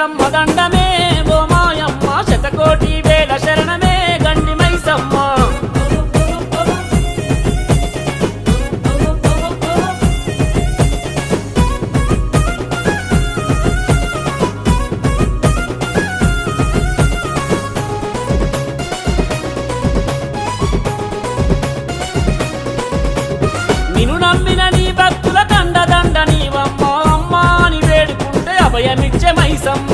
మైసమ్మ దండమే ఓ మాయమ్మ శతకోటి వేల శరణమే గండి మైసమ్మ నిన్ను నమ్మిన నీ భక్తుల దండ దండ నీవమ్మ అమ్మ అని వేడుకుంటే అభయమిచ్చే మైసమ్మ